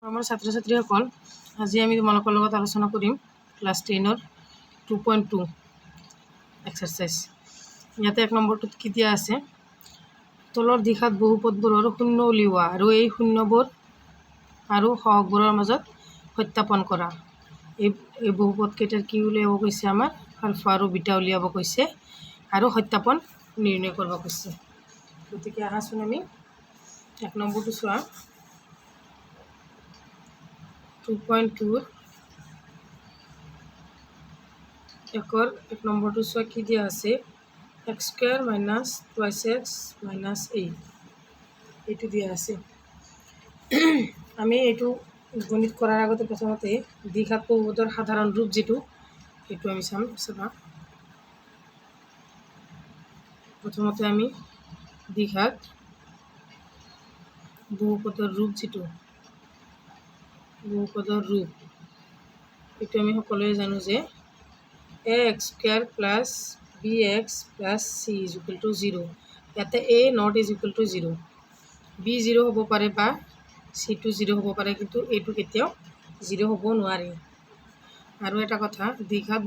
আমাৰ ছাত্ৰছাত্ৰীসকল আজি আমি তোমালোকৰ লগত আলোচনা কৰিম ক্লাছ 10ৰ 2.2 এক্সাৰসাইজ। ইয়াতে 1 নম্বৰটোত কি দিয়া আছে, তলৰ দিশত বহুপদবোৰৰ শূন্য উলিওৱা আৰু এই শূন্যবোৰ আৰু সহগবোৰৰ মাজত সত্যাপন কৰা। এই বহুপদ কেইটাৰ কি উলিয়াব কৈছে, আমাৰ আলফা আৰু বিটা উলিয়াব কৈছে আৰু সত্যাপন নিৰ্ণয় কৰিব কৈছে। গতিকে আহাচোন আমি 1 নম্বৰটো চোৱা। 2.2 একৰ 1 নম্বৰটো চোৱা কি দিয়া আছে, x square minus 2x minus a এইটো দিয়া আছে। আমি এইটো গণিত কৰাৰ আগতে প্ৰথমতে দ্বিঘাত বহুপদৰ সাধাৰণ ৰূপ যেটো এইটো আমি চাবা। প্ৰথমতে আমি দ্বিঘাত বহুপদৰ ৰূপ যেটো বহুপদৰ ৰূপ এইটো আমি সকলোৱে জানো যে ax square plus bx plus c is equal to 0। ইয়াতে a not is equal to 0, b 0 হ'ব পাৰে বা c টো 0 হ'ব পাৰে, কিন্তু এইটো কেতিয়াও 0 হ'ব নোৱাৰে। আৰু এটা কথা, দ্বিঘাত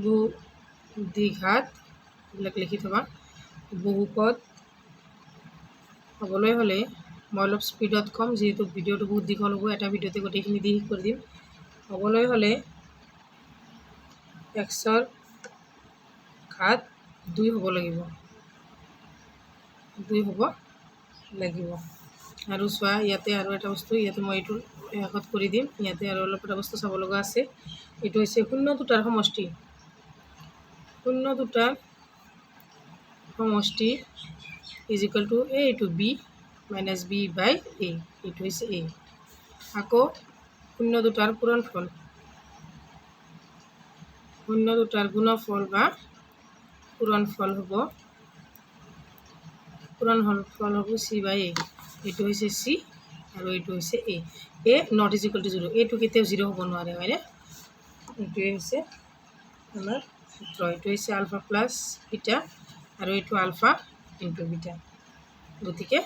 এইবিলাক লিখি থবা। বহুপদ হ'বলৈ হ'লে মই অলপ স্পীডত কম, যেহেতু ভিডিঅ'টো বহুত দীঘল হ'ব, এটা ভিডিঅ'তে গোটেইখিনি দি শেষ কৰি দিম। হ'বলৈ হ'লে xৰ ঘাত 2 হ'ব লাগিব, 2 হ'ব লাগিব। আৰু চোৱা ইয়াতে আৰু এটা বস্তু, ইয়াতে মই এইটো শেষত কৰি দিম। ইয়াতে আৰু অলপ এটা বস্তু চাব লগা আছে। এইটো হৈছে শূন্য দুটাৰ সমষ্টি। শূন্য দুটাৰ সমষ্টি is equal to a into b minus b by a, এইটো হৈছে a। আকৌ শূন্য দুটাৰ পূৰণফল, শূন্য দুটাৰ গুণফল বা পূৰণফল হ'ব c বাই a, এইটো হৈছে c আৰু এইটো হৈছে a। a not is equal to 0, এইটো কেতিয়াও 0 হ'ব নোৱাৰে, হয়নে? এইটোৱে হৈছে আমাৰ সূত্ৰ। এইটো হৈছে আলফা প্লাছ বিটা আৰু এইটো আলফা ইনটু বিটা। গতিকে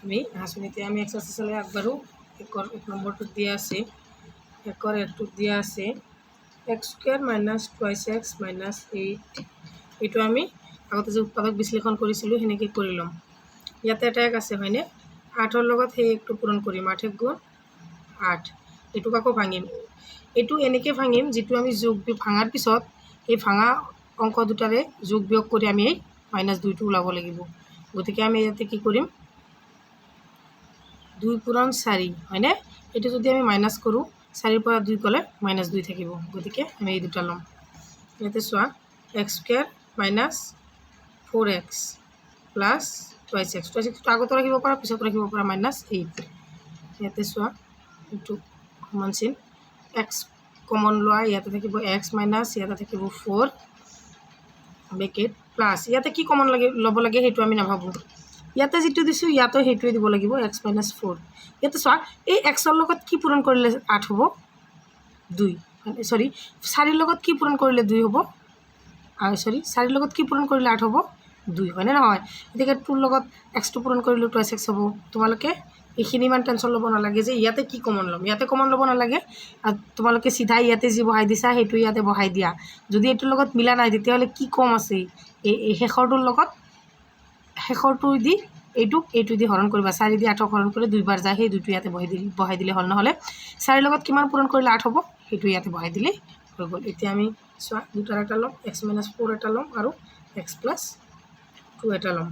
আমি আহাচোন এতিয়া আমি এক্সাৰসাইজলৈ আগবাঢ়ো। 1 নম্বৰটোত দিয়া আছে, 1টোত দিয়া আছে x square minus 2x minus 8। এইটো আমি আগতে যে উৎপাদক বিশ্লেষণ কৰিছিলোঁ সেনেকৈ কৰি ল'ম। ইয়াতে এটা এক আছে, হয়নে? 8ৰ লগত সেই একটো পূৰণ কৰিম, 8 × 8। এইটোক আকৌ ভাঙিম। এইটো এনেকৈ ভাঙিম যিটো আমি ভাঙাৰ পিছত এই ভাঙা অংক দুটাৰে যোগ বিয়োগ কৰি আমি এই -2টো ওলাব লাগিব। গতিকে আমি ইয়াতে কি কৰিম, 2 পূৰণ 4, হয়নে? এইটো যদি আমি মাইনাছ কৰোঁ, 4ৰ পৰা 2 গ'লে -2 থাকিব। গতিকে আমি এই দুটা ল'ম। ইয়াতে চোৱা x square minus 4x plus 2x আগতো ৰাখিব পাৰা, পিছত ৰাখিব পাৰা -8। ইয়াতে চোৱা এইটো সমান চিন, x কমন লোৱা, ইয়াতে থাকিব x মাইনাছ, ইয়াতে থাকিব 4 ব্ৰেকেট প্লাছ, ইয়াতে কি কমন ল'ব লাগে সেইটো আমি নাভাবোঁ। ইয়াতে যিটো দিছোঁ ইয়াতো সেইটোৱে দিব লাগিব, x মাইনাছ 4। ইয়াতে চোৱা এই xৰ লগত কি পূৰণ কৰিলে 8 হ'ব, 2। 4ৰ লগত কি পূৰণ কৰিলে 2 হ'ব, 4ৰ লগত কি পূৰণ কৰিলে 8 হ'ব, 2, হয়নে নহয়? গতিকে 2ৰ লগত xটো পূৰণ কৰিলেও 2x হ'ব। তোমালোকে এইখিনি ইমান টেনশ্যন ল'ব নালাগে যে ইয়াতে কি কমন ল'ম, ইয়াতে কমন ল'ব নালাগে। তোমালোকে চিধা ইয়াতে যি বহাই দিছা সেইটো ইয়াতে বহাই দিয়া। যদি এইটোৰ লগত মিলা নাই তেতিয়াহ'লে কি কম আছে, এই শেষৰটোৰ লগত শেষৰটো দি এইটো দি হৰণ কৰিবা। 4 দি 8ক হৰণ কৰিলে 2 বাৰ যায়, সেই 2টো ইয়াতে বহাই দিলে হ'ল। নহ'লে 4ৰ লগত কিমান পূৰণ কৰিলে 8 হ'ব সেইটো ইয়াতে বহাই দিলেই হৈ গ'ল। এতিয়া আমি চোৱা দুটাৰ এটা ল'ম, x মাইনাছ 4 এটা ল'ম আৰু x প্লাছ 2 এটা ল'ম।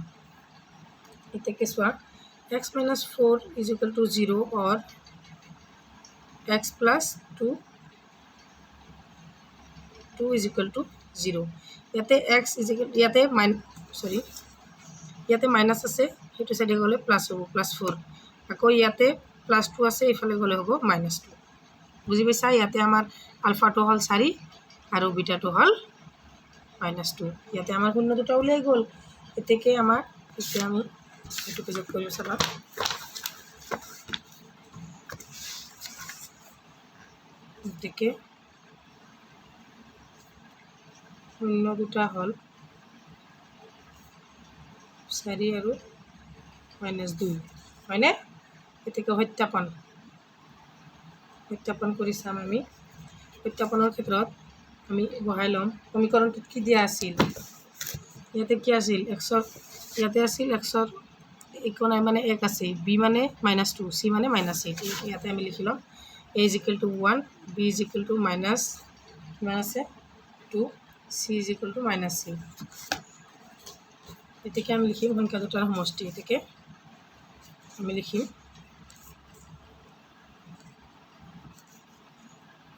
এতিয়াকে চোৱা x minus 4 is equal to 0 or x plus 2 is equal to 0। ইয়াতে x ইজ ইকুয়াল, ইয়াতে মাইনাছ আছে, সেইটো চাইডে গ'লে প্লাছ হ'ব, +4। আকৌ ইয়াতে +2 আছে, এইফালে গ'লে হ'ব -2। বুজি পাইছা? ইয়াতে আমাৰ আলফাটো হ'ল 4 আৰু বিটাটো হ'ল -2। ইয়াতে আমাৰ শূন্য দুটা উলিয়াই গ'ল। এতিয়া আমি এইটো পেজত কৰি চাবা। গতিকে শূন্য দুটা হ'ল 4 আৰু -2, হয়নে? গতিকে সত্যাপন সত্যাপন কৰি চাম আমি। সত্যাপনৰ ক্ষেত্ৰত আমি বহাই ল'ম সমীকৰণটোত কি দিয়া আছিল, ইয়াতে কি আছিল এক্সৰ, ইয়াতে আছিল এক্সৰ একো নাই মানে 1 আছে, বি মানে -2, চি মানে -8। ইয়াতে আমি লিখি ল'ম a is equal to 1, b is equal to minus কিমান আছে 2, c is equal to -c। এতেকে আমি লিখিম সংখ্যা দুটাৰ সমষ্টি। এতেকে আমি লিখিম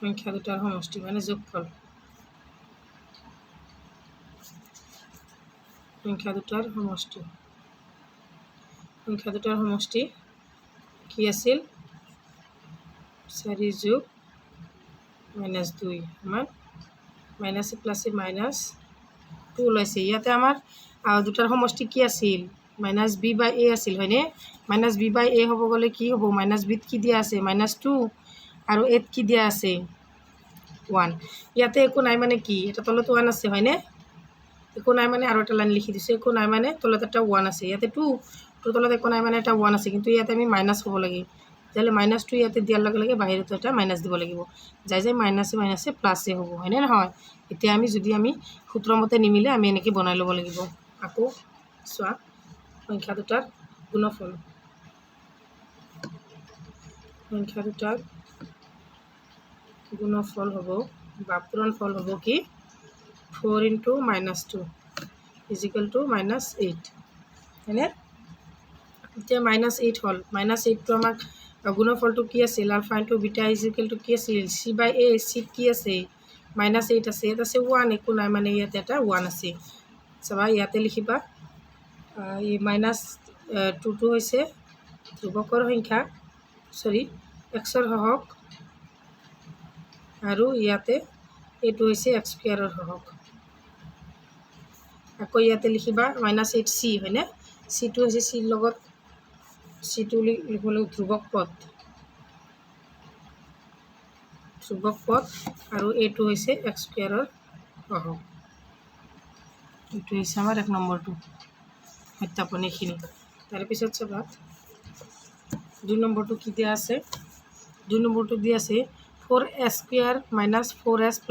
সংখ্যা দুটাৰ সমষ্টি মানে যোগফল। সংখ্যা দুটাৰ সমষ্টি, সংখ্যা দুটাৰ সমষ্টি কি আছিল 4 যোগ -2 আমাৰ মাইনাছে প্লাছে -2 ওলাইছে। ইয়াতে আমাৰ দুটাৰ সমষ্টি কি আছিল -b/a আছিল হয়নে। -b/a হ'ব গ'লে কি হ'ব -bত কি দিয়া আছে -2 আৰু aত কি দিয়া আছে 1। ইয়াতে একো নাই মানে কি এটা তলত 1 আছে হয়নে, একো নাই মানে আৰু এটা লাইন লিখি দিছোঁ, একো নাই মানে তলত এটা 1 আছে, ইয়াতে 2 তলত একো নাই মানে এটা 1 আছে, কিন্তু ইয়াতে আমি মাইনাছ হ'ব লাগে। তেতিয়াহ'লে -2 ইয়াতে দিয়াৰ লগে লগে বাহিৰতো এটা মাইনাছ দিব লাগিব, যাই যাই মাইনাছে মাইনাছে প্লাছে হ'ব হয়নে নহয়। এতিয়া আমি যদি আমি সূত্ৰমতে নিমিলে আমি এনেকৈ বনাই ল'ব লাগিব। আকৌ চোৱা সংখ্যা দুটাৰ গুণফল, সংখ্যা দুটাৰ গুণফল হ'ব বা পূৰণফল হ'ব কি 4 × -2 is equal to -8 হয়নে। এতিয়া -8 হ'ল, -8টো আমাক গুণফলটো কি আছিল alpha × beta is equal to কি আছিল c/a, চিত কি আছে -8 আছে, ইয়াত আছে 1, একো নাই মানে ইয়াতে এটা 1 আছে। চাবা ইয়াতে লিখিবা এই -2টো হৈছে ধ্ৰুৱকৰ সংখ্যা এক্সৰ সহগ আৰু ইয়াতে এইটো হৈছে x² সহগ। আকৌ ইয়াতে লিখিবা -8c হয়নে, চিটো হৈছে চিৰ লগত চিটো লিখিবলৈ ধ্ৰুৱক পদ, ধ্ৰুৱক পদ আৰু এইটো হৈছে x² সহগ। এইটো হৈছে আমাৰ 1 নম্বৰটো সত্যাপন এইখিনি। তাৰপিছত চাবা 2 নম্বৰটো কি দিয়া আছে, 2 নম্বৰটো দিয়া আছে 4s² - 4s +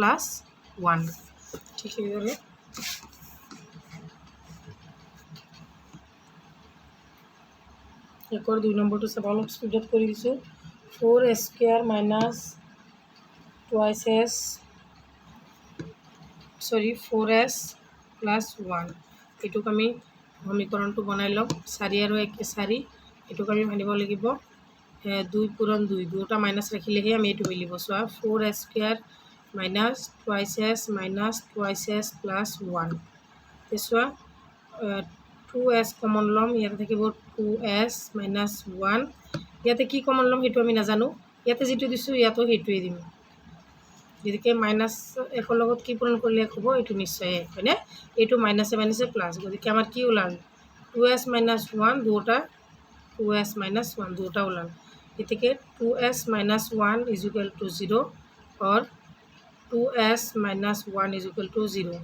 1। ঠিক সেইদৰে একৰ 2 নম্বৰটো চাব অলপ স্পীডত কৰি দিছোঁ। 4s² - 4s + 1 এইটোক আমি সমীকৰণটো বনাই ল'ম। 4 আৰু 1 4, এইটোক আমি ভাঙিব লাগিব 2 পূৰণ 2, দুটা মাইনাছ ৰাখিলেহে আমি এইটো মিলিব। চোৱা 4s² - 2s - 2s + 1। চোৱা 2s কমন ল'ম, ইয়াতে থাকিব 2s - 1, ইয়াতে কি কমন ল'ম সেইটো আমি নাজানো, ইয়াতে যিটো দিছোঁ ইয়াতো সেইটোৱে দিম। গতিকে -1 লগত কি পূৰণ কৰিলে 1 হ'ব, এইটো নিশ্চয় 1 হয়নে। এইটো মাইনাছে মাইনাছে প্লাছ, গতিকে আমাৰ কি ওলাল 2s - 1 দুটা 2s - 1 দুটা ওলাল। গতিকে 2s - 1 is equal to 0 or 2s - 1 is equal to 0।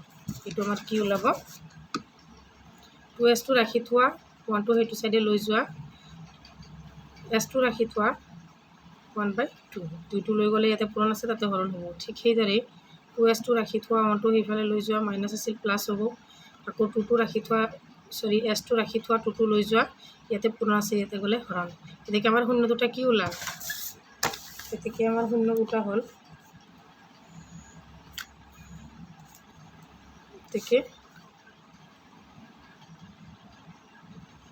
এইটো আমাৰ কি ওলাব 2sটো ৰাখি থোৱা 1টো সেইটো চাইডে লৈ যোৱা, sটো ৰাখি থোৱা 1/2, 2টো লৈ গ'লে ইয়াতে পূৰণ আছে তাতে হৰণ হ'ব। ঠিক সেইদৰে 2sটো ৰাখি থোৱা 1টো সেইফালে লৈ যোৱা মাইনাছ আছিল প্লাছ হ'ব, আকৌ 2টো ৰাখি থোৱা sটো ৰাখি থোৱা 2টো লৈ যোৱা ইয়াতে পূৰণ আছে ইয়াতে গ'লে হৰণ। গতিকে আমাৰ শূন্য দুটা কি ওলাল, গতিকে আমাৰ শূন্য দুটা হ'ল গতিকে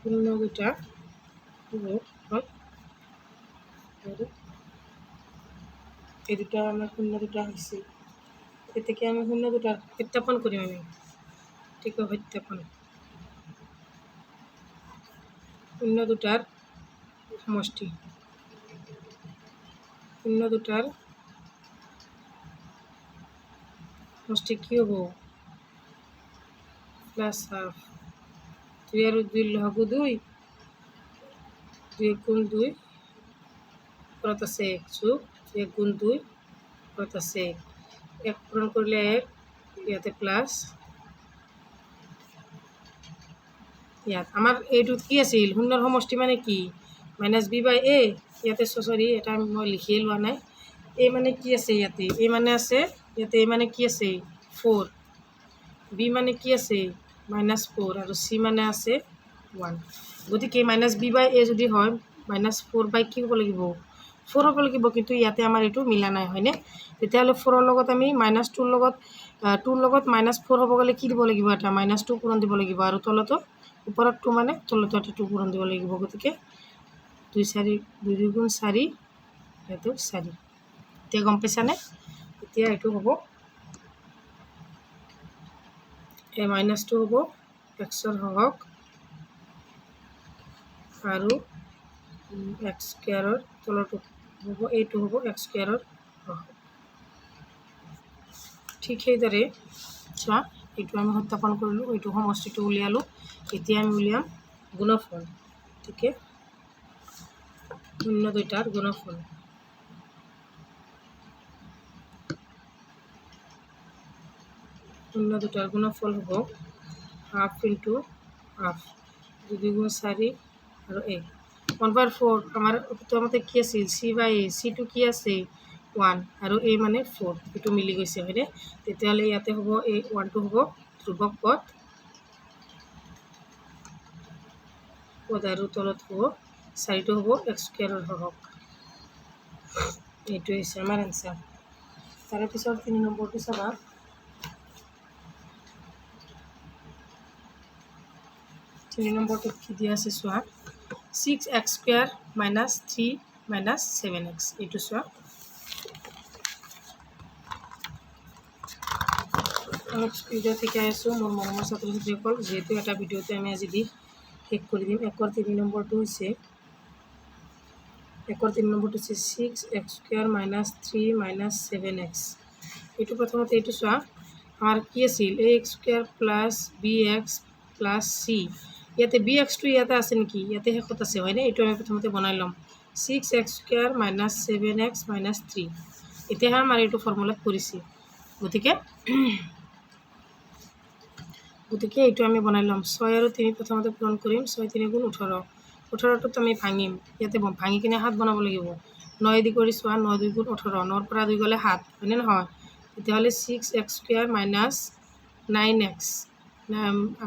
শূন্য দুটা হ'ল এই দুটা আমাৰ শূন্য দুটা হৈছিল। গতিকে আমি শূন্য দুটা সত্যাপন কৰিম আমি, ঠিক সত্যাপন শূন্য দুটাৰ সমষ্টি, শূন্য দুটাৰ সমষ্টি কি হ'ব +½ 2 আৰু 2 লসাগু 2, 2 গুণ 2 ওপৰত আছে 1 যোগ 2 গুণ 2 ওপৰত আছে 1 পূৰণ কৰিলে 1, ইয়াতে প্লাছ, ইয়াত আমাৰ এইটো কি আছিল শূন্যৰ সমষ্টি মানে কি -b/a, ইয়াতে এটা মই লিখিয়ে লোৱা নাই, এ মানে কি আছে ইয়াতে এ মানে আছে ইয়াতে এ মানে কি আছে 4 বি মানে কি আছে -4 আৰু সি মানে আছে 1 গতিকে -b/a যদি হয় -4 কি হ'ব লাগিব 4 হ'ব লাগিব কিন্তু ইয়াতে আমাৰ এইটো মিলা নাই হয়নে তেতিয়াহ'লে 4 ৰ লগত আমি -2 ৰ লগত 2 ৰ লগত -4 হ'ব গ'লে কি দিব লাগিব এটা -2 পূৰণ দিব লাগিব আৰু তলতো ওপৰত 2 মানে তলতো এটা 2 পূৰণ দিব লাগিব গতিকে 2 4 2 2 গুণ 4 এইটো 4 এতিয়া গম পাইছানে এতিয়া এইটো হ'ব a -2 হ'ব x ৰ হওক আৰু x স্কয়াৰৰ তলটো হ'ব এইটো হ'ব x স্কয়াৰৰ হওক ঠিক সেইদৰে চোৱা এইটো আমি সত্যাপন কৰিলোঁ এইটো সমষ্টিটো উলিয়ালোঁ এতিয়া আমি উলিয়াম গুণফল ঠিকে শূন্য দুইটাৰ গুণফল শূন্য দুটাৰ গুণফল হ'ব হাফ ইনটু হাফ 2 গুণ 4 আৰু 1 1/4 আমাৰ সূত্ৰমতে কি আছিল c/a c টো কি আছে 1 আৰু a মানে 4 এইটো মিলি গৈছে হয়নে তেতিয়াহ'লে ইয়াতে হ'ব এই 1টো হ'ব ধ্ৰুৱক পদ আৰু তলত হ'ব 4টো হ'ব x স্কয়াৰৰ হওক এইটো হৈছে আমাৰ এনসাৰ তাৰে পিছত 3 নম্বৰটো চাবা 3 নম্বৰটোত কি দিয়া আছে চোৱা 6x স্কয়াৰ -3 7x এইটো চোৱা অলপ স্পীডত শিকাই আছোঁ মোৰ মৰমৰ ছাত্ৰ ছাত্ৰীসকল যিহেতু এটা ভিডিঅ'তে আমি আজি দি শেষ কৰি দিম 3 নম্বৰটো হৈছে 6x স্কয়াৰ -3 7x এইটো প্ৰথমতে এইটো চোৱা আমাৰ কি আছিল ax square plus bx plus c ইয়াতে bxটো ইয়াতে আছে নেকি ইয়াতে শেষত আছে হয়নে এইটো আমি প্ৰথমতে বনাই ল'ম 6x স্কয়াৰ -7x -3 এতিয়াহে আমাৰ এইটো ফৰ্মুলাত পৰিছে গতিকে এইটো আমি বনাই ল'ম 6 আৰু 3 প্ৰথমতে পূৰণ কৰিম 6 3 গুণ 18 18টোত আমি ভাঙিম ইয়াতে ভাঙি কিনে 7 বনাব লাগিব 9 দি কৰি চোৱা 9 2 গুণ 18 9ৰ পৰা 2 গ'লে 7 হয়নে নহয় তেতিয়াহ'লে 6x স্কয়াৰ -9x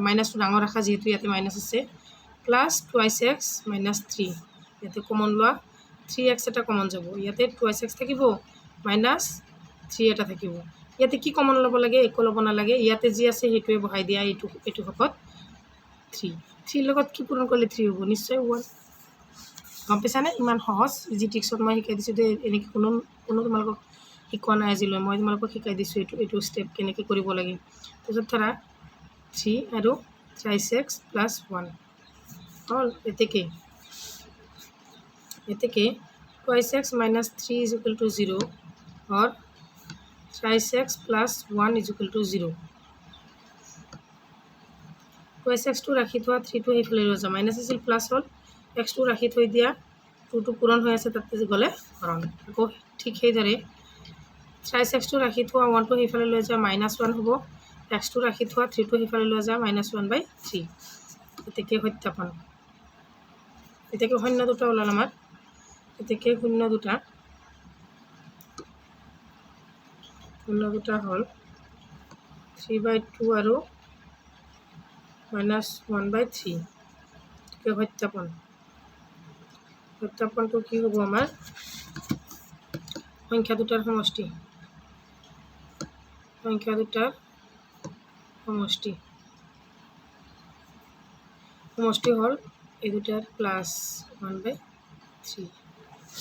মাইনাছটো ডাঙৰ ৰাখা যিহেতু ইয়াতে মাইনাছ আছে প্লাছ 2x -3 ইয়াতে কমন লোৱা 3x এটা কমন যাব ইয়াতে 2x থাকিব -3 এটা থাকিব ইয়াতে কি কমন ল'ব লাগে একো ল'ব নালাগে ইয়াতে যি আছে সেইটোৱে বহাই দিয়া এইটো হকত 3 লগত কি পূৰণ কৰিলে 3 হ'ব নিশ্চয় 1 গম পাইছানে ইমান সহজ ইজি ট্ৰিক্সত মই শিকাই দিছোঁ যে এনেকৈ কোনো তোমালোকক শিকোৱা নাই আজিলৈ মই তোমালোকক শিকাই দিছোঁ এইটো ষ্টেপ কেনেকৈ কৰিব লাগে তাৰপিছত ধৰা 3 আৰু 3x প্লাছ 1 হ'ল এতেকে 2x -3 = 0 और 3x plus 1 = 0 2x টো ৰাখি থোৱা 3টো সেইফালে লৈ যোৱা মাইনাছ আছিল প্লাছ হ'ল x টো ৰাখি থৈ দিয়া 2টো পূৰণ হৈ আছে তাতে গ'লে হৰণ আকৌ ঠিক সেইদৰে 3x টো ৰাখি থোৱা 1টো সেইফালে লৈ যোৱা -1 হ'ব x টো ৰাখি থোৱা 3টো সেইফালে লৈ যোৱা -1/3 এতেকে সত্যাপন এতেকে শূন্য দুটা ওলাল আমাৰ এতেকে শূন্য দুটা হ'ল 3/2 আৰু -1/3 সত্যাপনটো কি হ'ব আমাৰ সংখ্যা দুটাৰ সমষ্টি হ'ল এই দুটাৰ প্লাছ 1/3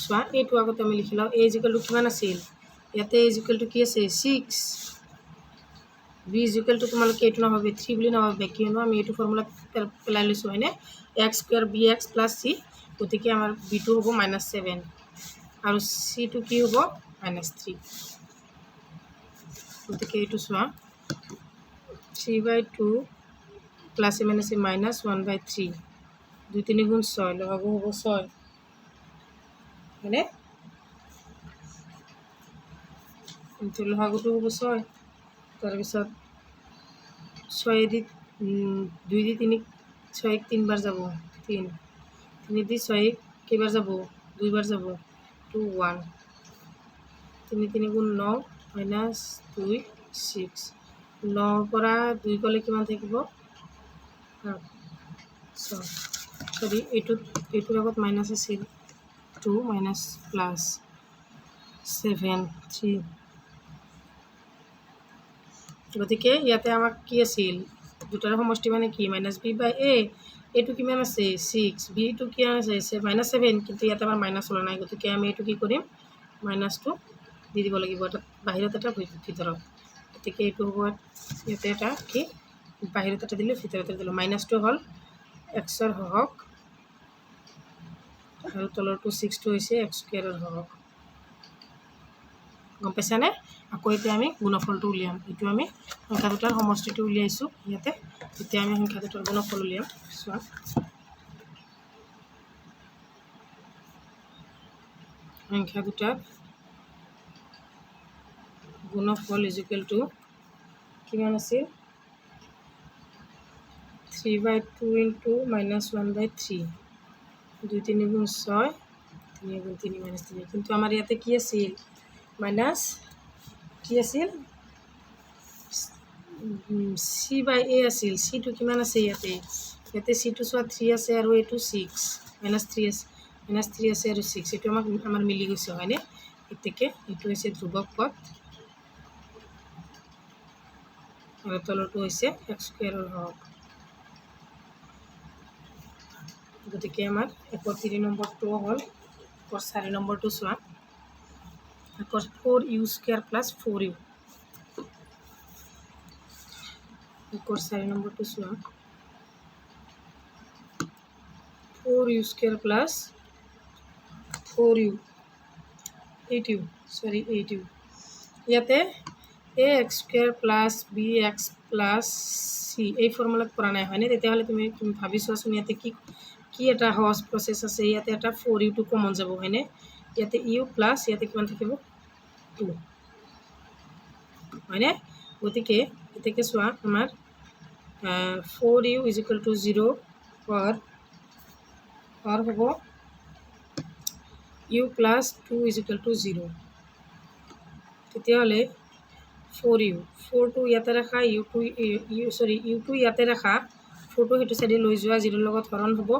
চোৱা এইটো আগতে আমি লিখি লওঁ a = কিমান আছিল ইয়াতে a = কি আছে 6 b = তোমালোকে এইটো নাভাবে 3 বুলি নাভাবে কিয়নো আমি এইটো ফৰ্মুলাত পেলাই লৈছোঁ হয়নে x square bx plus c গতিকে আমাৰ b টো হ'ব -7 আৰু c টো কি হ'ব -3 গতিকে এইটো চোৱা 3/2 প্লাছ -1/3 2 3 গুণ 6 লগাব হ'ব 6 হয়নে লগাগটো হ'ব 6 তাৰপিছত 6 দি 2 দি 3 6 3বাৰ যাব 3 3 দি 6 কেইবাৰ যাব 2বাৰ যাব 2 1 3 3 গুণ 9 মাইনাছ 2 6 9 পৰা 2 গ'লে কিমান থাকিব সৰি এইটোৰ আগত মাইনাছ আছিল 2 মাইনাছ প্লাছ 7 3 গতিকে ইয়াতে আমাক কি আছিল দুটাৰ সমষ্টি মানে কি মাইনাছ বি বাই এ এইটো কিমান আছে 6 বিটো কিমান আছে মাইনাছ 7 কিন্তু ইয়াতে আমাৰ মাইনাছ ওলোৱা নাই গতিকে আমি এইটো কি কৰিম মাইনাছটো দি দিব লাগিব এটা বাহিৰত এটা ভিতৰত গতিকে এইটো হ'ব ইয়াতে এটা কি বাহিৰত এটা দিলোঁ ভিতৰত এটা দিলোঁ মাইনাছটো হ'ল এক্সৰ হওক আৰু তলৰটো 6টো হৈছে এক্স স্কুৱেৰৰ হওক গম পাইছানে আকৌ এতিয়া আমি গুণফলটো উলিয়াম এইটো আমি সংখ্যা দুটাৰ সমষ্টিটো উলিয়াইছোঁ ইয়াতে এতিয়া আমি সংখ্যা দুটাৰ গুণফল উলিয়াম চোৱা সংখ্যা দুটাৰ গুণফল ইজ ইকুৱেল টু কিমান আছিল 3/2 ইনটু -1/3 2 3 গুণ 6 3 গুণ 3 - 3 কিন্তু আমাৰ ইয়াতে কি আছিল মাইনাছ কি আছিল চি বাই এ আছিল চিটো কিমান আছে ইয়াতে চিটো চোৱা 3 আছে আৰু এইটো 6 -3 আছে -3 আছে আৰু 6 এইটো আমাৰ মিলি গৈছে হয়নে গতিকে এইটো হৈছে ধ্ৰুৱক পদ আৰু তলৰটো হৈছে এক্স স্কুৱেৰৰ হওক গতিকে আমাৰ 3 নম্বৰটো হ'ল 4 নম্বৰটো চোৱা 4u² + 4u 4 নম্বৰটো চোৱা 4u² + 4u 8u ইয়াতে ax² + bx + c এই ফৰ্মুলাত পৰা নাই হয়নে তেতিয়াহ'লে তুমি ভাবি চোৱাচোন ইয়াতে কি এটা সহজ প্ৰচেছ আছে ইয়াতে এটা 4u কমন যাব হয়নে ইয়াতে ইউ প্লাছ ইয়াতে কিমান থাকিব 2 হয়নে গতিকে এতেকে চোৱা আমাৰ 4u = 0 or হ'ব u + 2 = 0 তেতিয়াহ'লে 4u 4টো ইয়াতে ৰাখা u2 ইয়াতে ৰাখা 4টো সেইটো চাইডে লৈ যোৱা 0 লগত হৰণ হ'ব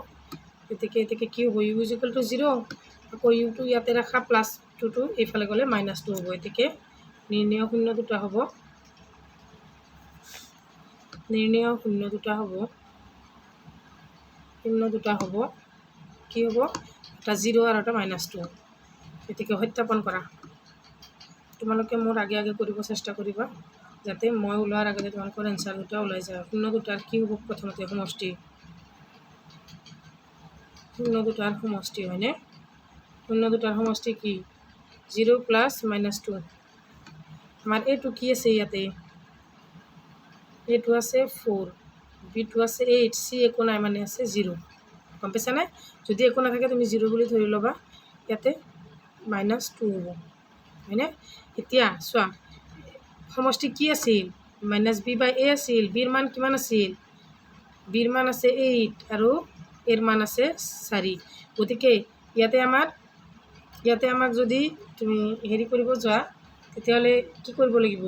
গতিকে কি হ'ব u = 0 আকৌ u2 ইয়াতে ৰাখা প্লাছ 2টো এইফালে গ'লে -2 হ'ব গতিকে নিৰ্ণয় শূন্য দুটা হ'ব কি হ'ব এটা 0 আৰু এটা -2 গতিকে সত্যাপন কৰা তোমালোকে মোৰ আগে কৰিব চেষ্টা কৰিবা যাতে মই ওলোৱাৰ আগতে তোমালোকৰ এনসাৰ দুটা ওলাই যায় শূন্য দুটাৰ কি হ'ব প্ৰথমতে সমষ্টি শূন্য দুটাৰ সমষ্টি হয়নে শূন্য দুটাৰ সমষ্টি কি 0 + -2 আমাৰ এইটো কি আছে ইয়াতে এইটো আছে 4 বিটো আছে 8 চি একো নাই মানে আছে 0 গম পাইছানে যদি একো নাথাকে তুমি 0 বুলি ধৰি ল'বা ইয়াতে -2 হ'ব হয়নে এতিয়া চোৱা সমষ্টি কি আছিল -b/a আছিল bৰ মান কিমান আছিল bৰ মান আছে 8 আৰু এৰ মান আছে 4 গতিকে ইয়াতে আমাক যদি তুমি হেৰি কৰিব যোৱা তেতিয়াহ'লে কি কৰিব লাগিব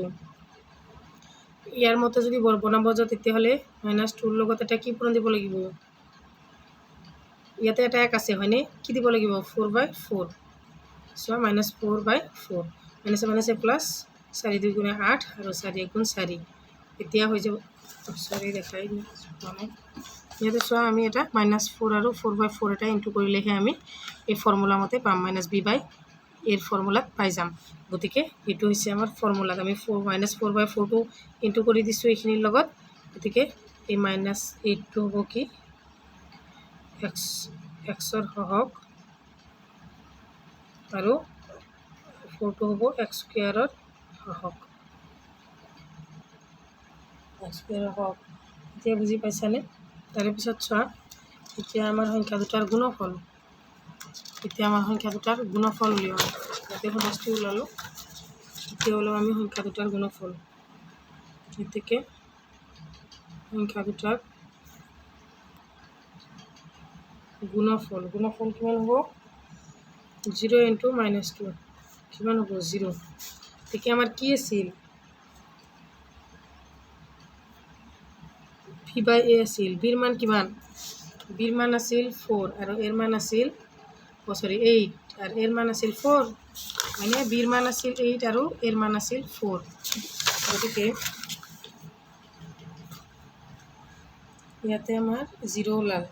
ইয়াৰ মতে যদি বনাব যাওঁ তেতিয়াহ'লে -2 লগত এটা কি পূৰণ দিব লাগিব ইয়াতে এটা 1 আছে হয়নে কি দিব লাগিব 4/4 চোৱা -4/4 -a প্লাছ 4 2 গুণে 8 আৰু 4 1 গুণ 4 এতিয়া হৈ যাব সৰি দেখাই মানে ইয়াতে চোৱা আমি এটা -4 আৰু 4/4 এটা ইনটু কৰিলেহে আমি এই ফৰ্মুলা মতে পাম -b/a এৰ ফৰ্মুলাত পাই যাম গতিকে এইটো হৈছে আমাৰ ফৰ্মুলাত আমি -4/4টো ইনটু কৰি দিছোঁ এইখিনিৰ লগত গতিকে এই -8টো হ'ব কি এক্সৰ হওক আৰু 4টো হ'ব এক্স স্কুৱেৰৰ হওক এতিয়া বুজি পাইছানে তাৰে পিছত চোৱা এতিয়া আমাৰ সংখ্যা দুটাৰ গুণফল উলিয়াওঁ ইয়াতে সমষ্টি ওলালোঁ এতিয়া ওলাওঁ আমি সংখ্যা দুটাৰ গুণফল গতিকে সংখ্যা দুটাৰ গুণফল কিমান হ'ব 0 × -2 কিমান হ'ব 0 গতিকে আমাৰ কি আছিল ভি বাই এ আছিল বিৰ মান কিমান বিৰ মান আছিল 4 আৰু এৰ মান আছিল সৰি 8 আৰু এৰ মান আছিল 4 মানে বিৰ মান আছিল 8 আৰু এৰ মান আছিল 4 গতিকে ইয়াতে আমাৰ 0 ওলাল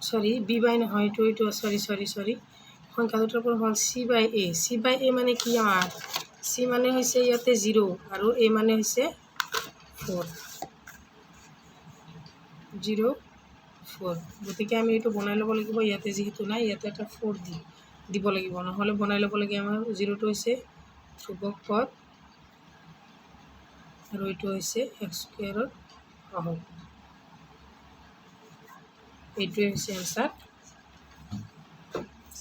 সৰি বি বাই নহয় এইটো সৰি সংখ্যা দুটাৰ পৰা হ'ল চি বাই এ মানে কি আমাৰ চি মানে হৈছে ইয়াতে 0 আৰু এ মানে হৈছে 4 0 4 গতিকে আমি এইটো বনাই ল'ব লাগিব ইয়াতে যেহেতু নাই ইয়াতে এটা 4 দিব লাগিব নহ'লে বনাই ল'ব লাগে আমাৰ 0টো হৈছে ধ্ৰুবক পদ আৰু এইটো হৈছে x স্কয়াৰৰ সহগ এইটোৱে হৈছে এনসাৰ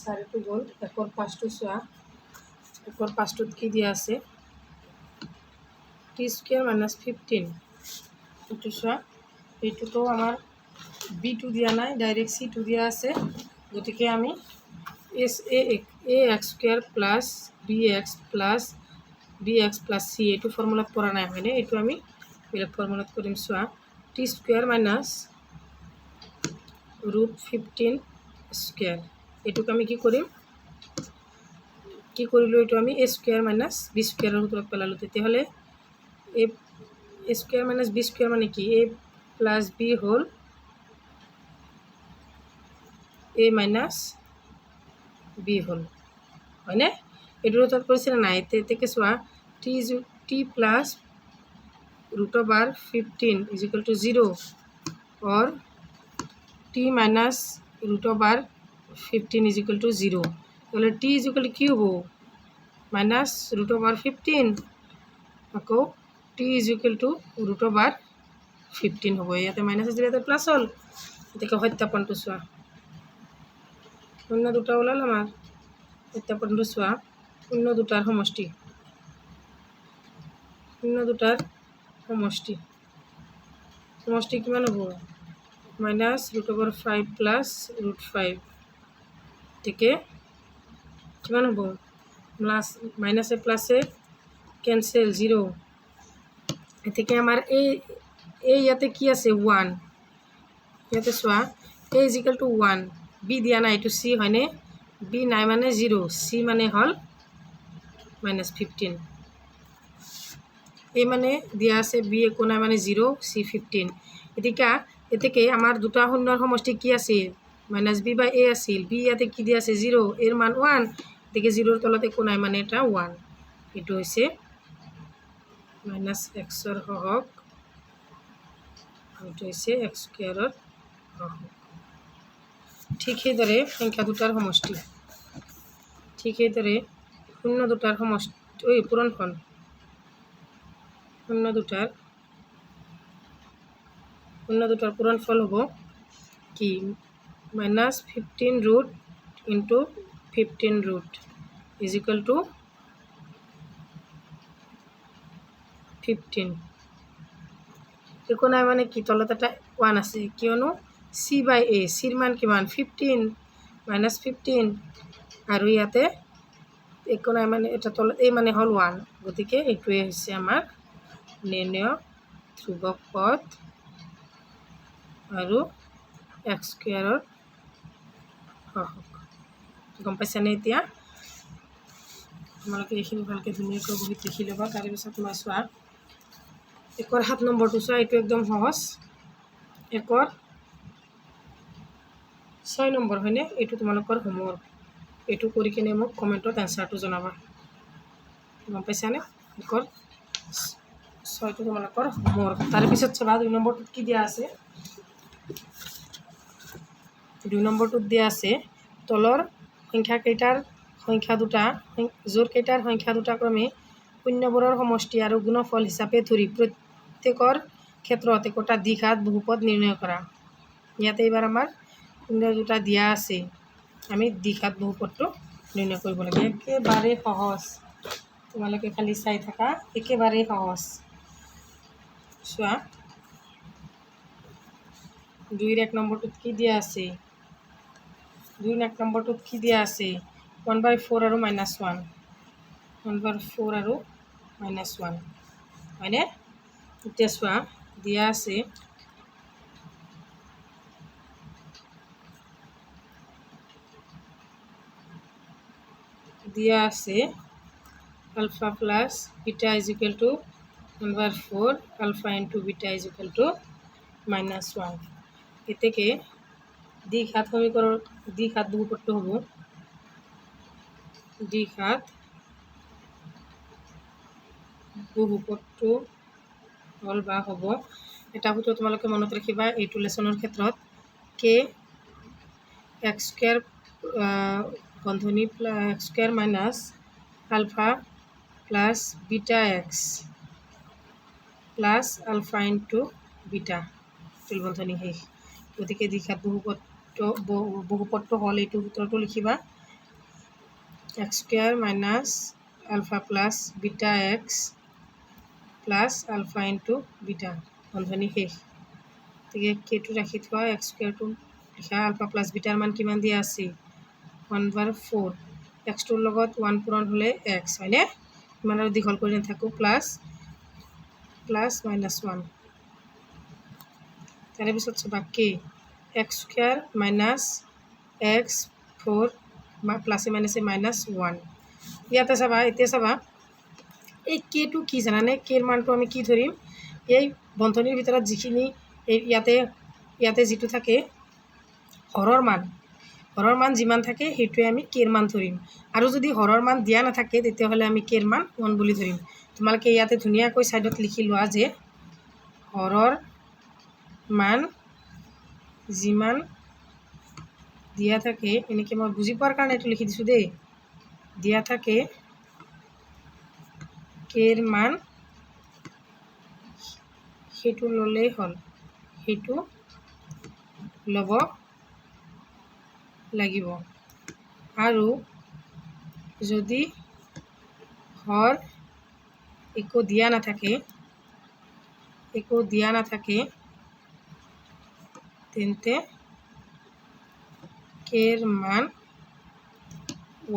চাৰিটো গ'ল একৰ পাঁচটো চোৱা একৰ পাঁচটোত কি দিয়া আছে টি স্কয়াৰ মাইনাছ 15 এইটো চোৱা এইটোতো আমাৰ বিটো দিয়া নাই ডাইৰেক্ট সিটো দিয়া আছে গতিকে আমি A x square plus B x plus C এইটো ফৰ্মুলাত পৰা নাই হয়নে এইটো আমি বেলেগ ফৰ্মুলাত কৰিম চোৱা টি স্কয়াৰ মাইনাছ √15 স্কয়াৰ এইটোক আমি কি কৰিম কি কৰিলো এইটো আমি a স্কয়াৰ মাইনাছ b স্কয়াৰৰ সূত্ৰত পেলালো তেতিয়াহ'লে a square minus b square মানে কি a plus b whole a minus b whole হয়নে এইটোৰ উত্তৰত কৰিছিল নাই তেতিয়া চোৱা t plus √15 0 or t minus √15 0 তাহলে t কি হ'ব মাইনাছ √15 আকৌ t √15 হ'ব ইয়াতে মাইনাছ আছিল ইয়াতে প্লাছ হ'ল গতিকে সত্যাপনটো চোৱা শূন্য দুটা ওলাল আমাৰ সত্যাপনটো চোৱা শূন্য দুটাৰ সমষ্টি সমষ্টি কিমান হ'ব মাইনাছ √5 প্লাছ √5 গতিকে কিমান হ'ব প্লাছ মাইনাছে প্লাছে কেনসেল 0 গতিকে আমাৰ এই ইয়াতে কি আছে 1 ইয়াতে চোৱা a = 1 b দিয়া নাই এইটো c হয়নে b নাই মানে 0 c মানে হ'ল -15 a মানে দিয়া আছে b একো নাই মানে 0 c 15 এতেকে আমাৰ দুটা শূন্যৰ সমষ্টি কি আছিল -b/a আছিল b ইয়াতে কি দিয়া আছে 0 এর মান 1 এতেকে 0 ৰ তলত একো নাই মানে এটা 1 এটো হৈছে -x ৰ সহগ এটো হৈছে x স্কয়াৰৰ সহগ ঠিক সেইদৰে সংখ্যা দুটাৰ সমষ্টি ঠিক সেইদৰে শূন্য দুটাৰ সমষ্টি পূৰণফল শূন্য দুটাৰ পূৰণফল হ'ব কি -15 ৰুট ইনটু 15 ৰুট = 15 একো নাই মানে কি তলত এটা 1 আছে কিয়নো c/a cৰ মান কিমান 15 -15 আৰু ইয়াতে একো নাই মানে এটা তলত a মানে হ'ল 1 গতিকে এইটোৱে হৈছে আমাৰ নিৰ্ণয় ধ্ৰুবক পদ আৰু x স্কয়াৰৰ সহগ গম পাইছানে এতিয়া তোমালোকে এইখিনি ভালকৈ ধুনীয়াকৈ বহিত লিখি ল'বা তাৰপিছত তোমাৰ চোৱা একৰ 7 নম্বৰটো চোৱা এইটো একদম সহজ একৰ 6 নম্বৰ হয়নে এইটো তোমালোকৰ হোমৱৰ্ক এইটো কৰি কিনে মোক কমেণ্টত এনসাৰটো জনাবা গম পাইছানে একৰ 6টো তোমালোকৰ হোমৱৰ্ক তাৰপিছত চাবা 2 নম্বৰটোত কি দিয়া আছে 2 নম্বৰটোত দিয়া আছে তলৰ সংখ্যা দুটা জোৰ কেইটাৰ সংখ্যা দুটা ক্ৰমে শূন্যবোৰৰ সমষ্টি আৰু গুণফল হিচাপে ধৰি প্ৰত্যেকৰ ক্ষেত্ৰত একোটা দ্বিঘাত বহুপদ নিৰ্ণয় কৰা ইয়াতে এবাৰ আমাৰ শূন্য দুটা দিয়া আছে আমি দ্বিঘাত বহুপদটো নিৰ্ণয় কৰিব লাগে একেবাৰে সহজ তোমালোকে খালি চাই থাকা একেবাৰে সহজ চোৱা 2 ৰ 1 নম্বৰটোত কি দিয়া আছে 2 এক নম্বৰটোত কি দিয়া আছে 1/4 আৰু -1 1/4 আৰু -1 হয়নে এতিয়া চোৱা দিয়া আছে alpha plus beta is equal to 1/4 alpha into beta is equal to -1 এতেকে দ্বিঘাত সমীকরণ দ্বিঘাত বহুপত্য হব দ্বিঘাত বহুপত্য হল বা হব এটা সূত্র তোমালোকে মনত রাখিবা এইটো লেসনৰ ক্ষেত্ৰত কে x স্কয়ার বন্ধনী x square minus alpha plus beta x plus alpha into beta বন্ধনী শেষ গতিকে দ্বিঘাত বহুপত্য হল এইটো সূত্ৰটো লিখিবা x square minus alpha plus beta x plus alpha into beta বন্ধনী শেষ গতিকে কেটো ৰাখি থোৱা x স্কয়াৰটো লিখা আলফা প্লাস বিটাৰ মান কিমান দিয়া আছে 1/4 x টোৰ লগত 1 পূৰণ হলে x হয়নে ইমান আৰু দীঘল কৰি নাথাকো প্লাস -1 তাৰে পিছত চাবা কে x স্কয়ার মাইনাস x 4 বা প্লাসে মাইনাসে -1 ইয়াতে চাবা এতিয়া চাবা এই কেটো কি জানানে কেৰ মানটো আমি কি ধৰিম এই বন্ধনীৰ ভিতৰত যিখিনি ইয়াতে যেটো থাকে হৰৰ মান যিমান থাকে হেতুৱে আমি কেৰ মান ধৰিম আৰু যদি হৰৰ মান দিয়া নাথাকে তেতিয়া হলে আমি কেৰ মান 1 বুলি ধৰিম তোমালোকে ইয়াতে ধুনিয়াকৈ সাইডত লিখি লোৱা যে হৰৰ মান যিমান দিয়া থাকে এনেকৈ মই বুজি পোৱাৰ কাৰণে এইটো লিখি দিছো দেই দিয়া থাকে কেৰ মান হেতু ললেই হল হেতু লব লাগিব আৰু যদি হৰ একো দিয়া নাথাকে তেন্তে কেৰ মান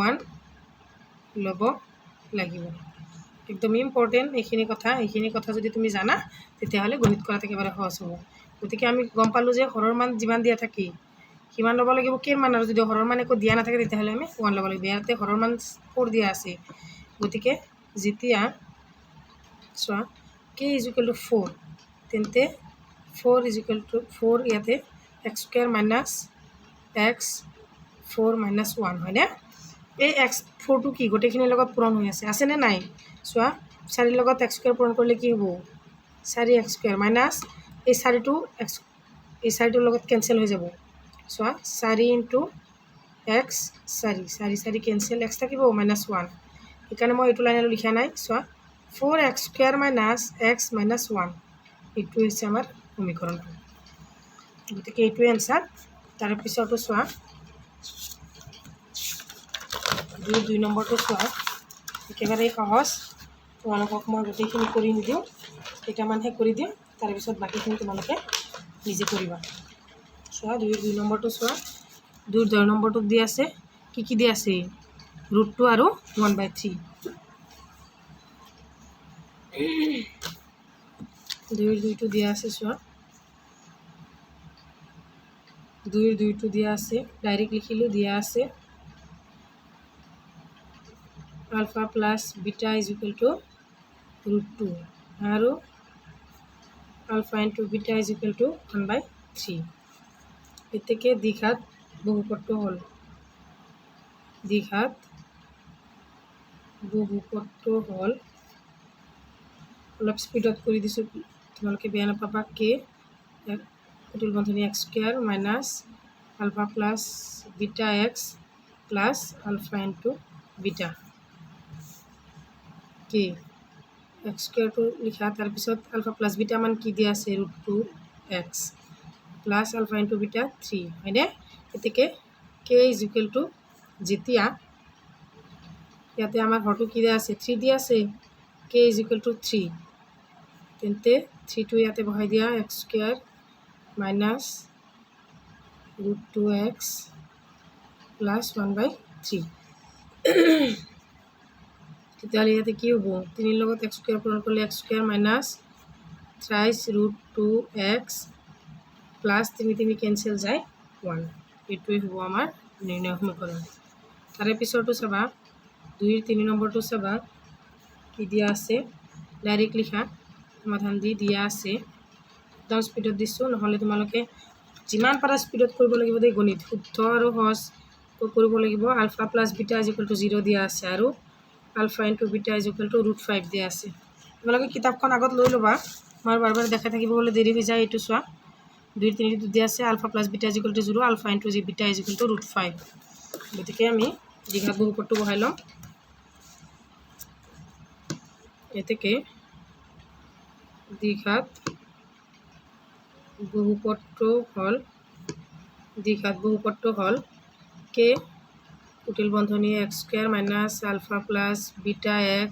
1 লব লাগিব একদম ইম্পৰ্টেন্ট এইখিনি কথা যদি তুমি জানা তেতিয়াহলে গণিত কৰাত একেবাৰে সহজ হ'ব গতিকে আমি গম পালো যে হৰৰ মান যিমান দিয়া থাকে কিমান লব লাগিব কেৰ মান আৰু যদি হৰৰ মান একো দিয়া নাথাকে তেতিয়াহলে আমি 1 লব লাগিব ইয়াতে হৰৰ মান 4 দিয়া আছে গতিকে যেতিয়া চোৱা k = 4 তেন্তে 4 ইয়াতে x স্কয়ার মাইনাস x 4 - 1 হয়নে এই x 4 টো কি গোটেইখিনিৰ লগত পূৰণ হৈ আছে নে নাই চোৱা 4 ৰ লগত x স্কয়াৰ পূৰণ কৰিলে কি হ'ব 4x স্কয়াৰ মাইনাস এই 4 টো x এই 4 টোৰ লগত কেনসেল হৈ যাব চোৱা 4 * x 4 কেনসেল x থাকিব -1 এখানে মই এইটো লাইন লিখা নাই চোৱা 4x স্কয়াৰ মাইনাস x -1 এইটো হৈছে আমাৰ সমীকৰণটো গতিকে এইটো এনসাৰ তাৰ পিছতো চোৱা 2 নম্বৰটো চোৱা একেবাৰে সহজ তোমালোকক মই গোটেইখিনি কৰি নিদিওঁ কেইটামানহে কৰি দিম তাৰ পিছত বাকিখিনি তোমালোকে নিজে কৰিবা চোৱা 2 নম্বৰটো চোৱা 2 নম্বৰটো দি আছে কি দিয়া আছে √2 আৰু 1/3 2টো দিয়া আছে চোৱা 2টো দিয়া আছে ডাইৰেক্ট লিখিলো দিয়া আছে alpha plus beta is equal to √2 আৰু alpha into beta is equal to 1/3 এতেকে দ্বিঘাত বহুপত্য হল অলপ স্পিডত কৰি দিছো তোমালোকে বেয়া নাপাবা কে কুটিল বন্ধনী x square minus alpha plus beta x plus alpha into beta কে x স্কয়ারটো লিখা তাৰ পিছত আলফা প্লাস বিটা মান কি দিয়া আছে √2x plus alpha into beta 3 হয়নে এতেকে k = যেতিয়া ইয়াতে আমাৰ হৰটো কি দিয়া আছে 3 দিয়া আছে k = 3 তেন্তে 3 টো ইয়াতে বহাই দিয়া x square minus √2x plus 1/3 তেতিয়াহ'লে ইয়াতে কি হ'ব 3 লগত x স্কুৱেৰ পূৰণ কৰিলে x square minus thrice √2x plus 3 cancel যায় 1 এইটোৱে হ'ব আমাৰ নিৰ্ণয় সমীকৰণ তাৰে পিছৰটো চাবা 2 3 নম্বৰটো চাবা কি দিয়া আছে ডাইৰেক্ট লিখা সমাধান দিয়া আছে একদম স্পীডত দিছোঁ নহ'লে তোমালোকে যিমান পাৰা স্পীডত কৰিব লাগিব দেই গণিত শুদ্ধ আৰু সহজ কৰিব লাগিব alpha plus beta is equal to 0 দিয়া আছে আৰু alpha into beta is equal to √5 দিয়া আছে তোমালোকে কিতাপখন আগত লৈ ল'বা মই বাৰ বাৰ দেখাই থাকিব হ'লে দেৰি হৈ যায় এইটো চোৱা 2 3 দিয়া আছে alpha plus beta is equal to 0 alpha into beta is equal to √5 গতিকে আমি দ্বিঘাত বহুপদটো বহাই ল'ম এতেকে দ্বিঘাত বহুপদটো হল কে কুটিল বন্ধনী x square minus alpha plus beta x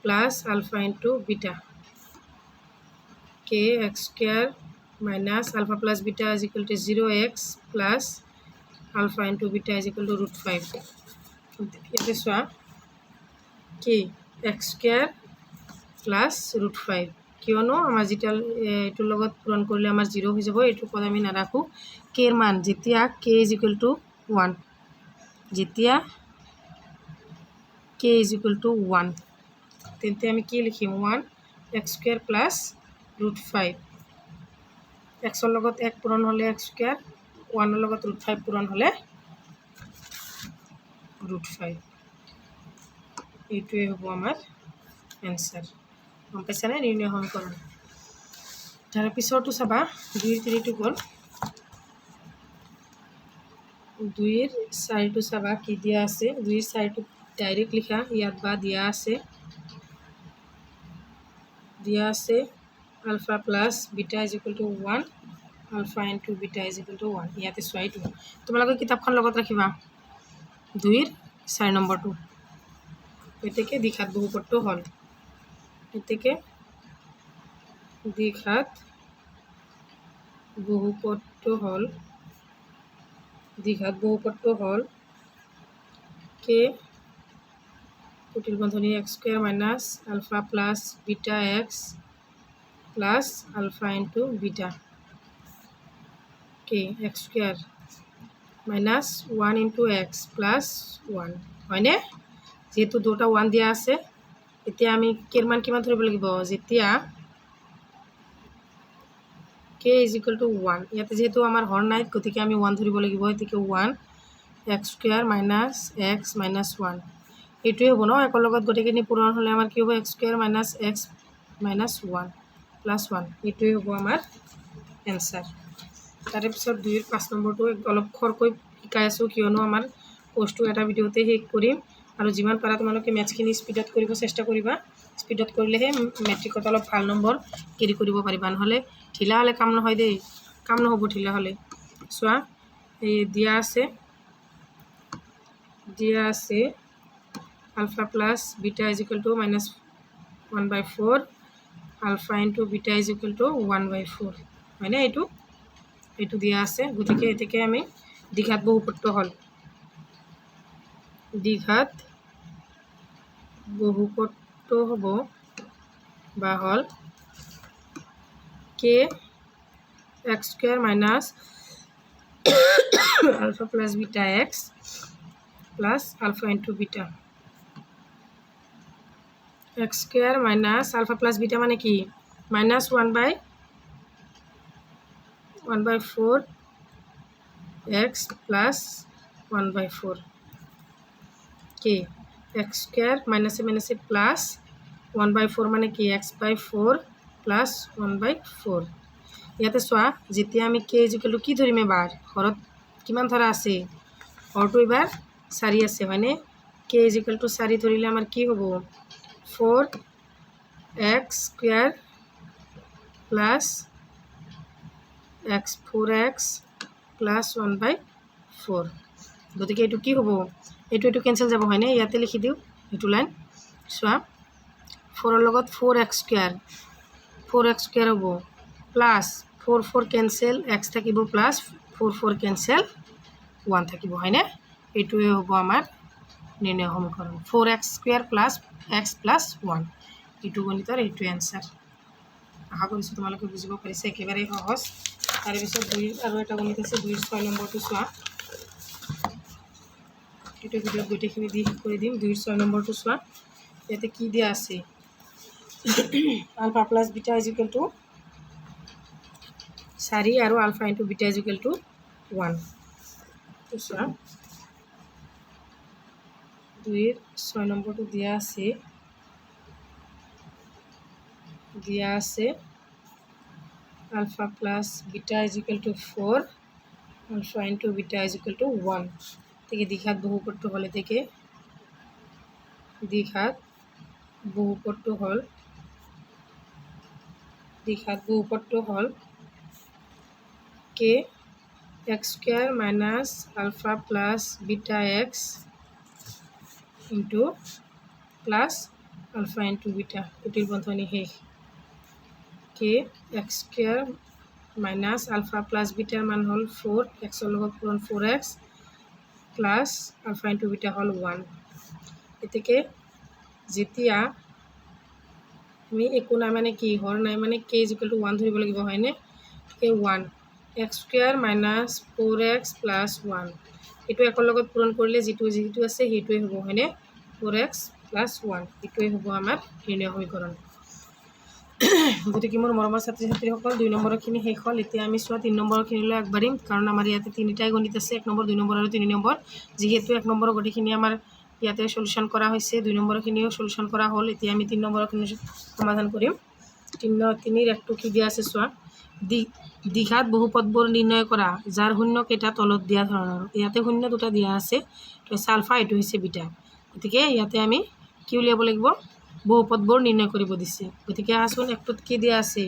plus alpha into beta K x square minus alpha plus beta is equal to 0x plus alpha into beta is equal to √5 ইয়াতে চোৱা কি x স্কয়াৰ প্লাস √5 কিয়নো আমাৰ যেটা এইটোৰ লগত পূৰণ কৰিলে আমাৰ 0 হৈ যাব এইটো পদ আমি নাৰাখো k এর মান যেতিয়া k ইজ ইকুয়াল টু 1 যেতিয়া k ইজ ইকুয়াল টু 1 তেন্তে আমি কি লিখিম 1 x স্কয়ার প্লাস √5 x এর লগত 1 পূৰণ হলে x স্কয়াৰ 1 এৰ লগত √5 পূৰণ হলে √5 এইটোৱে হ'ব আমাৰ এনসাৰ গম পাইছানে নিৰ্ণয় সমীকৰণ তাৰ পিছৰটো চাবা 2 3 টো গ'ল 2 এর 4 টো চাবা কি দিয়া আছে 2 এর 4 টো ডাইৰেক্ট লিখা ইয়াত বা দিয়া আছে alpha plus beta is equal to 1 alpha into beta is equal to 1 ইয়াতে সোয়াইটো তোমালোকে কিতাপখন লগত ৰাখিবা 2 এৰ 4 নম্বৰটো এতেকে দ্বিঘাত বহুপদটো হল এতেকে দ্বিঘাত বহুপদটো হল কে কুটিল বন্ধনী x square minus alpha plus beta x plus alpha into beta কে x square minus 1 into x plus 1 হয়নে যেহেতু দুটা 1 দিয়া আছে এতিয়া আমি কে এর মান কিমান ধৰিব লাগিব যেতিয়া k is equal to 1 ইয়াতে যেহেতু আমাৰ হৰ নাই গতিকে আমি 1 ধৰিব লাগিব এতিকে 1 x square minus x minus 1 এইটোৱে হ'ব ন একৰ লগত গটেখিনি পূৰণ হলে আমাৰ কি হ'ব x square minus x minus 1 plus 1 এইটোৱে হ'ব আমাৰ এনসাৰ তাৰে পিছত 2 এৰ 5 নম্বৰটো অলপ খৰকৈ শিকাই আছো কিয়নো আমাৰ কোৰ্সটো এটা ভিডিওতে শেষ কৰিম আৰু যিমান পাৰা তোমালোকে ম্যাথখিনি স্পিডত কৰিব চেষ্টা কৰিবা স্পিডত কৰিলেহে মেট্ৰিকত অলপ ভাল নম্বৰ কেৰি কৰিব পাৰিবা নহলে ঢিলা হলে কাম নহয় দেই কাম নহব ঢিলা হলে চোৱা এই দিয়া আছে alpha plus beta is equal to minus 1/4 alpha into beta is equal to 1/4 হয় না এইটো দিয়া আছে গতিকে এতেকে আমি দ্বিঘাত বহুপদটো হল দ্বিঘাত বহুপদটো হ'ব বা হল k x square minus alpha plus beta x plus alpha into beta x square minus alpha plus beta মানে কি minus 1/4 x plus 1/4 k x square মাইনাসে মাইনাসে প্লাস 1/4 মানে কি x/4 প্লাস 1/4 ইয়াতে চোৱা যেতিয়া আমি k ইজ ইকুয়াল টু কি ধৰিম এবাৰ হৰত কিমান ধৰা আছে হৰটো এবাৰ 4 আছে মানে k ইজ ইকুয়াল টু 4 ধৰিলে আমাৰ কি হ'ব 4x square plus x4x plus 1/4 গতিকে এইটো কি হ'ব এইটো কেনসেল যাব হয়নে ইয়াতে লিখি দিও এইটো লাইন চোৱা 4 এর লগত 4x স্কয়ার হ'ব প্লাস 4 4 ক্যান্সেল x থাকিব প্লাস 4 4 ক্যান্সেল 1 থাকিব হয়নে এইটোৱে হ'ব আমাৰ নিৰ্ণয় সমীকৰণ 4x² প্লাছ x প্লাছ 1 এইটো গণিতৰ এইটো এনসাৰ আশা কৰিছোঁ তোমালোকে বুজিব পাৰিছে একেবাৰে সহজ তাৰপিছত 2 আৰু এটা গণিত আছে 2 6 নম্বৰটো চোৱা এইটো ভিডিঅ'ত গোটেইখিনি দি কৰি দিম 2 6 নম্বৰটো চোৱা ইয়াতে কি দিয়া আছে alpha plus beta is equal to 4 আৰু alpha into beta is equal to 1 তো চোৱা 2 6 নম্বৰটো দিয়া আছে alpha plus beta is equal to 4 alpha into beta is equal to 1 থেকে দ্বিঘাত বহুপদটো হলে থেকে দ্বিঘাত বহুপদটো হল k x square minus alpha plus beta x into plus alpha into beta কুটিল বন্ধনী শেষ k x square minus alpha plus beta মান হল 4 x এর লগত পূরণ 4x plus alpha into beta হল 1 এতেকে যেতিয়া আমি একো না মানে কি হর নাই মানে k is equal to 1 ধরিব লাগিব হয়নে k 1 x square minus 4x plus 1 এটো একর লগত পূরণ করলে যেটো আছে হেটোই হ'ব হয়নে 4x plus 1 এটোই হ'ব আমাৰ নিৰ্ণয় সমীকৰণ গতিকে মোৰ মৰমৰ ছাত্ৰী ছাত্ৰীসকল 2 নম্বৰখিনি শেষ হ'ল এতিয়া আমি চোৱা 3 নম্বৰখিনিলৈ আগবাঢ়িম কাৰণ আমাৰ ইয়াতে তিনিটাই গণিত আছে 1 নম্বৰ 2 নম্বৰ আৰু 3 নম্বৰ যেহেতু 1 নম্বৰ গতিখিনি আমাৰ ইয়াতে সলিউশন কৰা হৈছে 2 নম্বৰখিনিও সলিউশন কৰা হ'ল এতিয়া আমি 3 নম্বৰখিনি সমাধান কৰিম 3 এৰ একটু কি দিয়া আছে চোৱা দ্বিঘাত বহুপদবোৰ নিৰ্ণয় কৰা যাৰ শূন্য কেইটা তলত দিয়া ধৰণৰ ইয়াতে শূন্য দুটা দিয়া আছে তো আলফা এটো হৈছে বিটা গতিকে ইয়াতে আমি কি উলিয়াব লাগিব বহুপদবোৰ নিৰ্ণয় কৰিব দিছে গতিকে আসুন একটুত কি দিয়া আছে